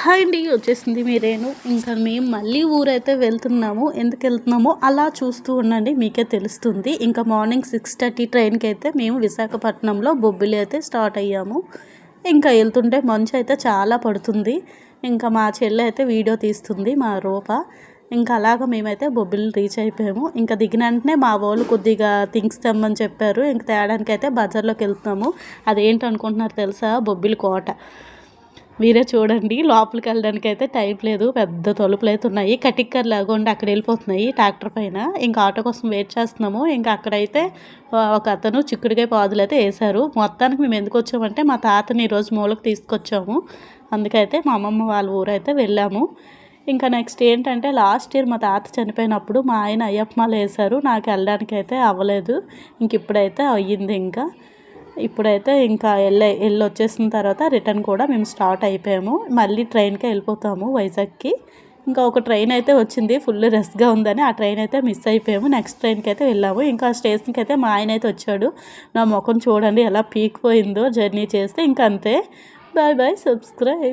Hi అండి, వచ్చేసింది మీరేను. ఇంకా మేము మళ్ళీ ఊరైతే వెళ్తున్నాము. ఎందుకు వెళ్తున్నామో అలా చూస్తూ ఉండండి, మీకే తెలుస్తుంది. ఇంకా మార్నింగ్ 6:30 ట్రైన్కి అయితే మేము విశాఖపట్నంలో బొబ్బిలి అయితే స్టార్ట్ అయ్యాము. ఇంకా వెళ్తుంటే మంచు అయితే చాలా పడుతుంది. ఇంకా మా చెల్లి అయితే వీడియో తీస్తుంది, మా రూప. ఇంకా అలాగ మేమైతే బొబ్బిలి రీచ్ అయిపోయాము. ఇంకా దిగిన వెంటనే మా వాళ్ళు కొద్దిగా థింగ్స్ తెమ్మని చెప్పారు. ఇంక తేడానికి అయితే బజార్లోకి వెళ్తున్నాము. అదేంటి అనుకుంటున్నారు తెలుసా? బొబ్బిలి కోట. మీరే చూడండి. లోపలికి వెళ్ళడానికి అయితే టైం లేదు, పెద్ద తలుపులు అయితే ఉన్నాయి. కటిక్కర్ లాగా ఉండి అక్కడ వెళ్ళిపోతున్నాయి ట్రాక్టర్ పైన. ఇంకా ఆటో కోసం వెయిట్ చేస్తున్నాము. ఇంకా అక్కడైతే ఒక అతను చిక్కుడుకాయ పాదులు అయితే వేశారు. మొత్తానికి మేము ఎందుకు వచ్చామంటే మా తాతని ఈరోజు మూలకు తీసుకొచ్చాము. అందుకైతే మా అమ్మమ్మ వాళ్ళ ఊరైతే వెళ్ళాము. ఇంకా నెక్స్ట్ ఏంటంటే లాస్ట్ ఇయర్ మా తాత చనిపోయినప్పుడు మా ఆయన అయ్యప్పమాల వేశారు. నాకు వెళ్ళడానికి అయితే అవ్వలేదు. ఇంక ఇప్పుడైతే అయ్యింది. ఇప్పుడైతే ఇంకా వచ్చేసిన తర్వాత రిటర్న్ కూడా మేము స్టార్ట్ అయిపోయాము. మళ్ళీ ట్రైన్కే వెళ్ళిపోతాము వైజాగ్కి. ఇంకా ఒక ట్రైన్ అయితే వచ్చింది, ఫుల్ రష్గా ఉందని ఆ ట్రైన్ అయితే మిస్ అయిపోయాము. నెక్స్ట్ ట్రైన్కి అయితే వెళ్ళాము. ఇంకా స్టేషన్కి అయితే మా ఆయన అయితే వచ్చాడు. నా ముఖం చూడండి ఎలా పీకిపోయిందో జర్నీ చేస్తే. ఇంకా అంతే. Bye bye, subscribe.